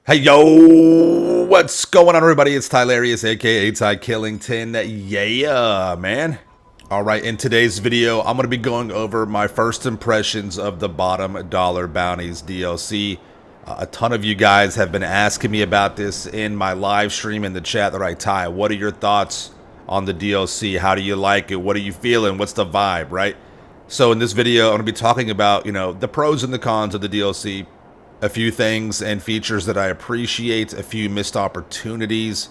Hey, yo, what's going on, everybody? It's Tylarious, aka Ty Killington. Yeah, man. All right, in today's video, I'm going to be going over my first impressions of the bottom dollar bounties DLC. A ton of you guys have been asking me about this in my live stream in the chat. They're like, Ty, what are your thoughts on the DLC? How do you like it? What are you feeling? What's the vibe, right? So in this video, I'm going to be talking about, the pros and the cons of the DLC, a few things and features that I appreciate, a few missed opportunities,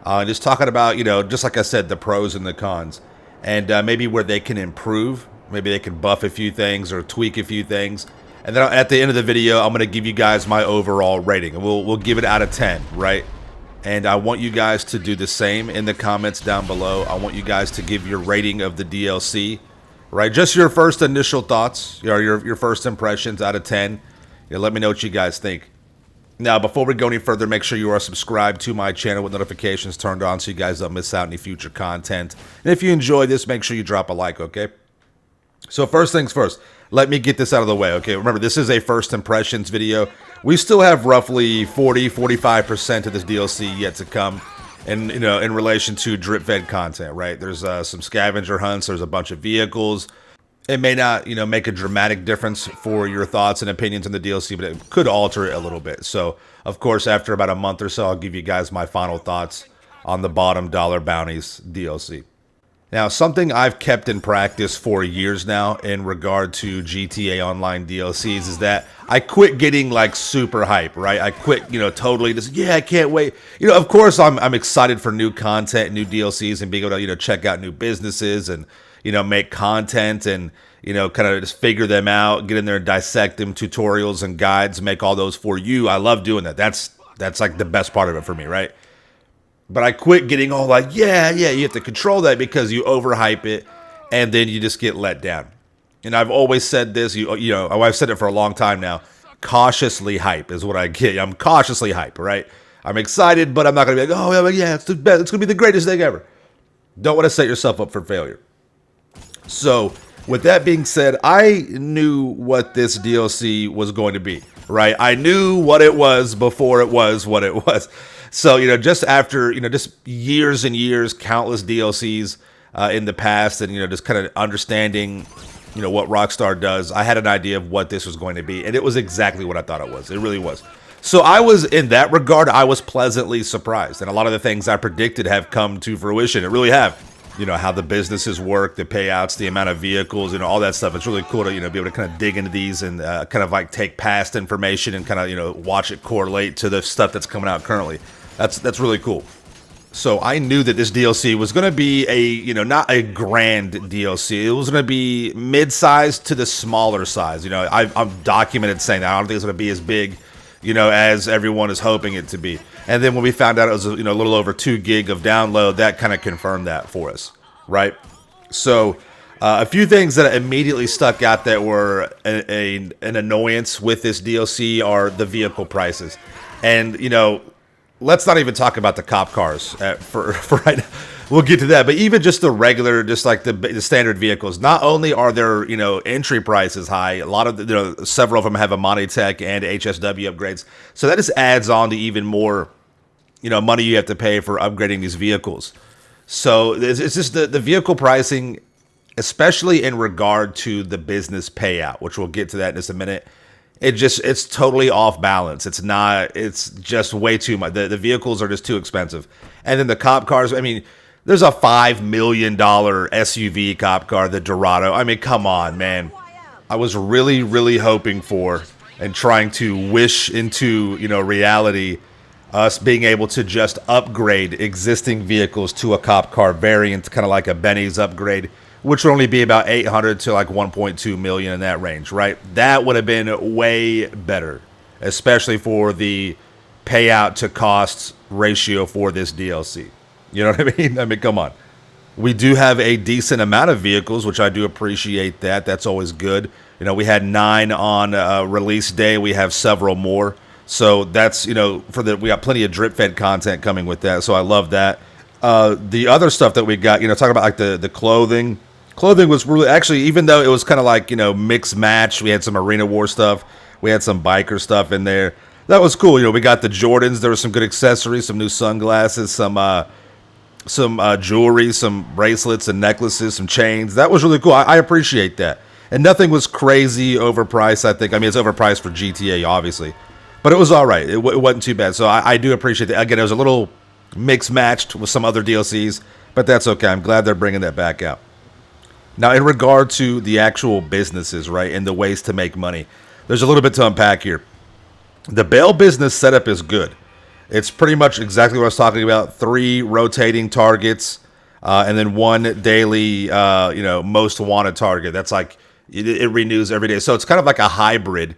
just talking about, just like I said, the pros and the cons, and maybe where they can improve. Maybe they can buff a few things or tweak a few things. And then at the end of the video, I'm going to give you guys my overall rating, and we'll give it out of 10, right? And I want you guys to do the same in the comments down below. I want you guys to give your rating of the DLC, right? Just your first initial thoughts, your first impressions out of 10. Let me know what you guys think. Now, before we go any further, make sure you are subscribed to my channel with notifications turned on so you guys don't miss out any future content. And if you enjoy this, make sure you drop a like, okay? So first things first, let me get this out of the way, okay? Remember, this is a first impressions video. We still have roughly 40-45% of this DLC yet to come in relation to drip-fed content, right? There's some scavenger hunts, there's a bunch of vehicles. It may not, make a dramatic difference for your thoughts and opinions on the DLC, but it could alter it a little bit. So, of course, after about a month or so, I'll give you guys my final thoughts on the bottom dollar bounties DLC. Now, something I've kept in practice for years now in regard to GTA Online DLCs is that I quit getting like super hype, right? I quit, totally just, yeah, I can't wait. Of course, I'm excited for new content, new DLCs, and being able to, check out new businesses and make content and, kind of just figure them out, get in there and dissect them, tutorials and guides, make all those for you. I love doing that. That's like the best part of it for me, right? But I quit getting all like, yeah, you have to control that because you overhype it and then you just get let down. And I've always said this, I've said it for a long time now, cautiously hype is what I get. I'm cautiously hype, right? I'm excited, but I'm not going to be like, oh, yeah, it's the best. It's going to be the greatest thing ever. Don't want to set yourself up for failure. So, with that being said, I knew what this DLC was going to be, right? I knew what it was before it was what it was. So, just after, just years and years, countless DLCs in the past and, just kind of understanding, what Rockstar does, I had an idea of what this was going to be. And it was exactly what I thought it was. It really was. So I was, in that regard, I was pleasantly surprised. And a lot of the things I predicted have come to fruition. It really have. How the businesses work, the payouts, the amount of vehicles, all that stuff. It's really cool to, be able to kind of dig into these and kind of like take past information and kind of, watch it correlate to the stuff that's coming out currently. That's really cool. So I knew that this DLC was going to be a, not a grand DLC. It was going to be mid-sized to the smaller size. I'm documented saying that. I don't think it's going to be as big, as everyone is hoping it to be. And then when we found out it was, a little over 2 gig of download, that kind of confirmed that for us, right? So a few things that immediately stuck out that were an annoyance with this DLC are the vehicle prices. And, let's not even talk about the cop cars for right now. We'll get to that. But even just the regular, just like the standard vehicles, not only are their, entry prices high, a lot of, several of them have a Monty Tech and HSW upgrades. So that just adds on to even more, money you have to pay for upgrading these vehicles. So it's just the vehicle pricing, especially in regard to the business payout, which we'll get to that in just a minute. It's totally off balance. It's just way too much. The vehicles are just too expensive. And then the cop cars, there's a $5 million SUV cop car, the Dorado. Come on, man. I was really, really hoping for and trying to wish into, reality, us being able to just upgrade existing vehicles to a cop car variant, kind of like a Benny's upgrade, which would only be about 800 to like 1.2 million in that range, right? That would have been way better, especially for the payout to costs ratio for this DLC. You know what I mean? Come on. We do have a decent amount of vehicles, which I do appreciate that. That's always good. We had 9 on release day. We have several more. So that's, we got plenty of drip-fed content coming with that. So I love that. The other stuff that we got, talking about like the clothing. Clothing was really, actually, even though it was kind of like, mixed match, we had some Arena War stuff, we had some biker stuff in there. that was cool. You know, we got the Jordans. There were some good accessories, some new sunglasses, some jewelry, some bracelets and necklaces, some chains. That was really cool. I appreciate that. And nothing was crazy overpriced, I think. I mean, it's overpriced for GTA, obviously. But it was all right. It wasn't too bad. So I do appreciate that. Again, it was a little mixed-matched with some other DLCs, but that's okay. I'm glad they're bringing that back out. Now, in regard to the actual businesses, right, and the ways to make money, there's a little bit to unpack here. The bail business setup is good. It's pretty much exactly what I was talking about. 3 rotating targets, and then 1 daily, most wanted target. That's like, it renews every day. So it's kind of like a hybrid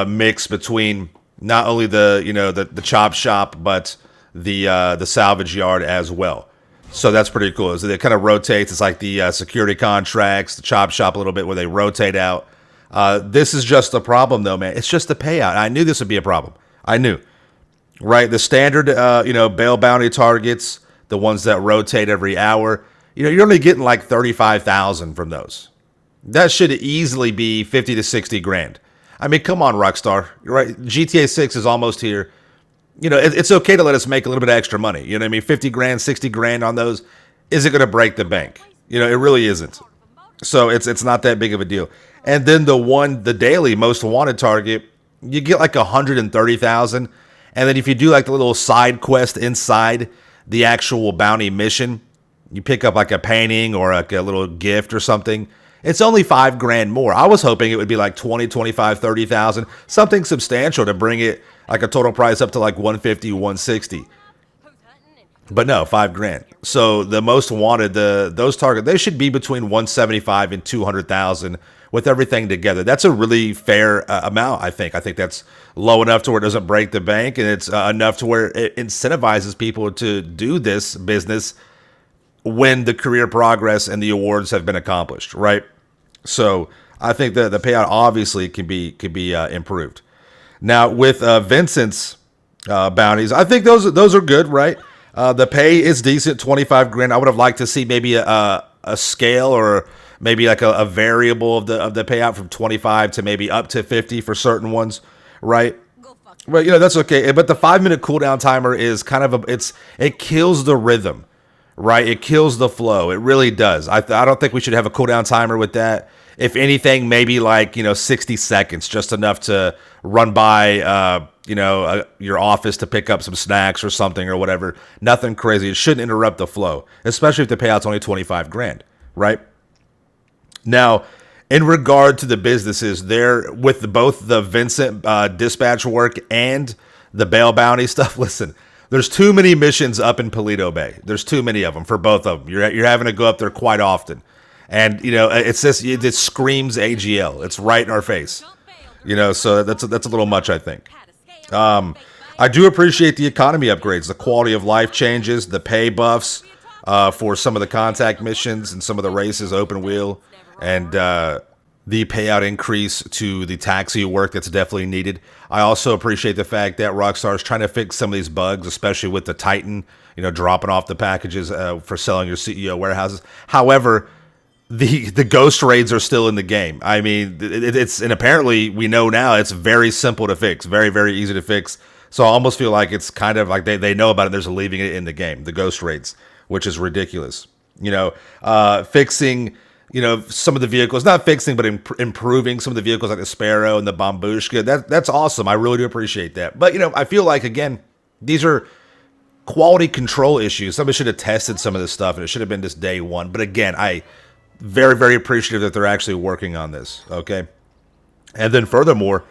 mix between not only the chop shop, but the salvage yard as well. So that's pretty cool. So it kind of rotates. It's like the security contracts, the chop shop a little bit where they rotate out. This is just a problem, though, man. It's just the payout. I knew this would be a problem. I knew. Right? The standard, bail bounty targets, the ones that rotate every hour, you're only getting like 35,000 from those. That should easily be 50 to 60 grand. I mean, come on, Rockstar. Right? GTA 6 is almost here. It's okay to let us make a little bit of extra money. You know what I mean? 50 grand, 60 grand on those. Is it going to break the bank? It really isn't. So it's not that big of a deal. And then the daily most wanted target, you get like 130,000. And then if you do like the little side quest inside the actual bounty mission, you pick up like a painting or like a little gift or something. It's only 5 grand more. I was hoping it would be like 20, 25, 30,000, something substantial to bring it like a total price up to like 150, 160. But no, 5 grand. So the most wanted, those targets, they should be between 175 and 200,000 with everything together. That's a really fair amount, I think. I think that's low enough to where it doesn't break the bank, and it's enough to where it incentivizes people to do this business when the career progress and the awards have been accomplished, right? So I think that the payout obviously can be improved. Now with Vincent's bounties, I think those are good, right? The pay is decent, 25 grand. I would have liked to see maybe a scale or maybe like a variable of the payout from 25 to maybe up to 50 for certain ones, right? But that's okay. But the 5-minute cooldown timer is kind of it kills the rhythm, right? It kills the flow. It really does. I don't think we should have a cooldown timer with that. If anything, maybe like 60 seconds, just enough to run by your office to pick up some snacks or something or whatever. Nothing crazy. It shouldn't interrupt the flow, especially if the payout's only 25 grand, right? Now, in regard to the businesses, there with both the Vincent dispatch work and the bail bounty stuff, listen, there's too many missions up in Paleto Bay. There's too many of them for both of them. You're having to go up there quite often. And, it screams AGL. It's right in our face. So that's a little much, I think. I do appreciate the economy upgrades, the quality of life changes, the pay buffs for some of the contact missions and some of the races, open wheel, and the payout increase to the taxi work that's definitely needed. I also appreciate the fact that Rockstar is trying to fix some of these bugs, especially with the Titan, dropping off the packages for selling your CEO warehouses. However, the ghost raids are still in the game. I mean, and apparently we know now it's very simple to fix, very, very easy to fix. So I almost feel like it's kind of like they know about it. They're just leaving it in the game, the ghost raids, which is ridiculous. Fixing, some of the vehicles, not fixing, but improving some of the vehicles like the Sparrow and the Bambushka. That's awesome. I really do appreciate that. But, I feel like, again, these are quality control issues. Somebody should have tested some of this stuff, and it should have been just day one. But again, very, very appreciative that they're actually working on this, okay? And then furthermore,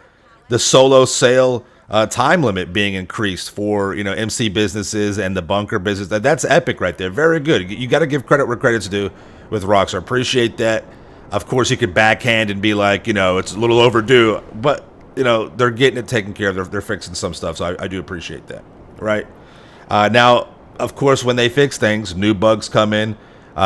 the solo sale time limit being increased for, MC businesses and the bunker business. That's epic right there. Very good. You got to give credit where credit's due with Rockstar. Appreciate that. Of course, you could backhand and be like, it's a little overdue, but, they're getting it taken care of. They're fixing some stuff, so I do appreciate that, right? Now, of course, when they fix things, new bugs come in.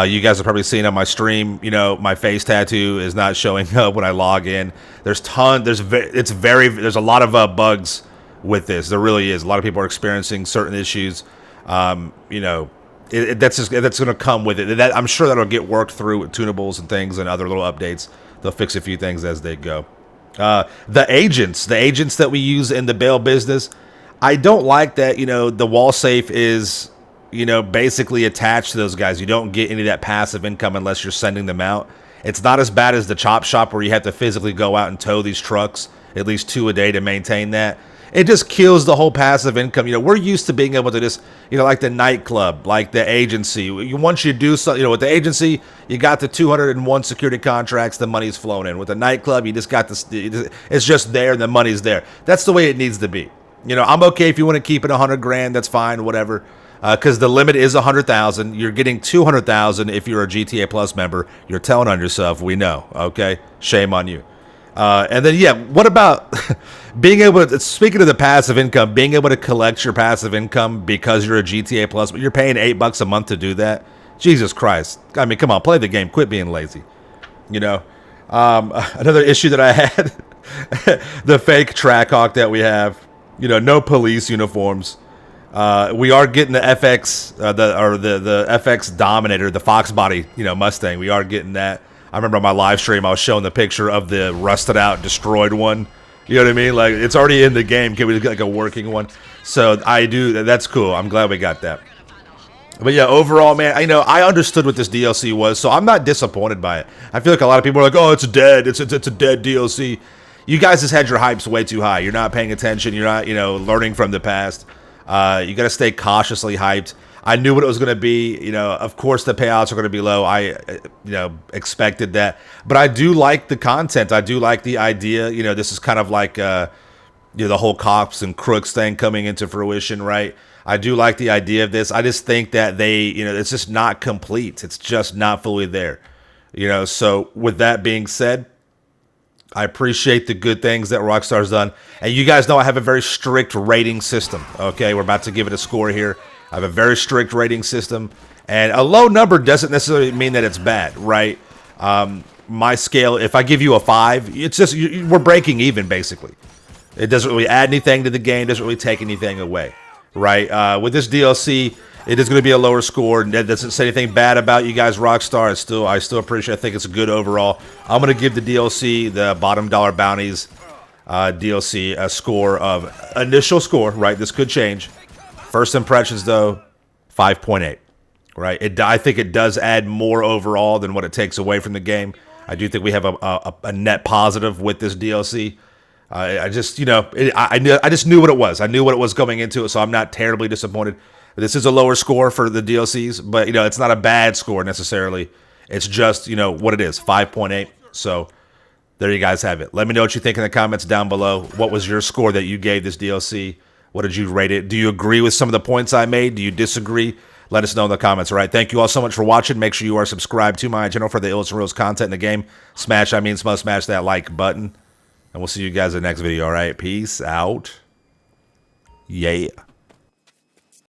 You guys have probably seen on my stream, my face tattoo is not showing up when I log in. There's a lot of bugs with this. There really is. A lot of people are experiencing certain issues. That's going to come with it. I'm sure that'll get worked through with tunables and things and other little updates. They'll fix a few things as they go. The agents that we use in the bail business, I don't like that, you know, the wall safe is, you know, basically attached to those guys. You don't get any of that passive income unless you're sending them out. It's not as bad as the chop shop where you have to physically go out and tow these trucks, at least 2 a day to maintain that. It just kills the whole passive income. You know, we're used to being able to just, you know, like the nightclub, like the agency. Once you do something, you know, with the agency, you got the 201 security contracts, the money's flown in. With the nightclub, you just got this, it's just there and the money's there. That's the way it needs to be. You know, I'm okay if you want to keep it 100 grand, that's fine, whatever. Because the limit is 100,000. You're getting 200,000 if you're a GTA Plus member. You're telling on yourself. We know. Okay, shame on you. And then yeah, what about being able to? Speaking of the passive income, being able to collect your passive income because you're a GTA Plus, but you're paying $8 a month to do that. Jesus Christ! I mean, come on, play the game. Quit being lazy. You know. Another issue that I had, the fake Trackhawk that we have. You know, no police uniforms. We are getting the FX, the FX Dominator, the Fox body, you know, Mustang. We are getting that. I remember on my live stream, I was showing the picture of the rusted out, destroyed one. You know what I mean? Like, it's already in the game. Can we get like a working one? So I do. That's cool. I'm glad we got that. But yeah, overall, man, I understood what this DLC was, so I'm not disappointed by it. I feel like a lot of people are like, oh, it's dead. It's a dead DLC. You guys just had your hypes way too high. You're not paying attention. You're not, you know, learning from the past. You got to stay cautiously hyped. I knew what it was going to be. You know, of course the payouts are going to be low. I, you know, expected that. But I do like the content. I do like the idea. You know, this is kind of like, you know, the whole cops and crooks thing coming into fruition, right? I do like the idea of this. I just think that they, you know, it's just not complete. It's just not fully there. You know, so with that being said, I appreciate the good things that Rockstar's done. And you guys know I have a very strict rating system. Okay, we're about to give it a score here. I have a very strict rating system. And a low number doesn't necessarily mean that it's bad, right? My scale, if I give you a 5, it's just, we're breaking even, basically. It doesn't really add anything to the game, doesn't really take anything away, right? With this DLC, it is going to be a lower score. That doesn't say anything bad about you guys, Rockstar. I still appreciate. I think it's good overall. I'm going to give the DLC, the bottom dollar bounties DLC, a score of initial score. Right, this could change. First impressions though, 5.8. Right, I think it does add more overall than what it takes away from the game. I do think we have a net positive with this DLC. I just, you know, I just knew what it was. I knew what it was going into it, so I'm not terribly disappointed. This is a lower score for the DLCs, but, you know, it's not a bad score necessarily. It's just, you know, what it is, 5.8. So there you guys have it. Let me know what you think in the comments down below. What was your score that you gave this DLC? What did you rate it? Do you agree with some of the points I made? Do you disagree? Let us know in the comments, all right? Thank you all so much for watching. Make sure you are subscribed to my channel for the illest and realest content in the game. Smash that like button. And we'll see you guys in the next video, all right? Peace out. Yeah.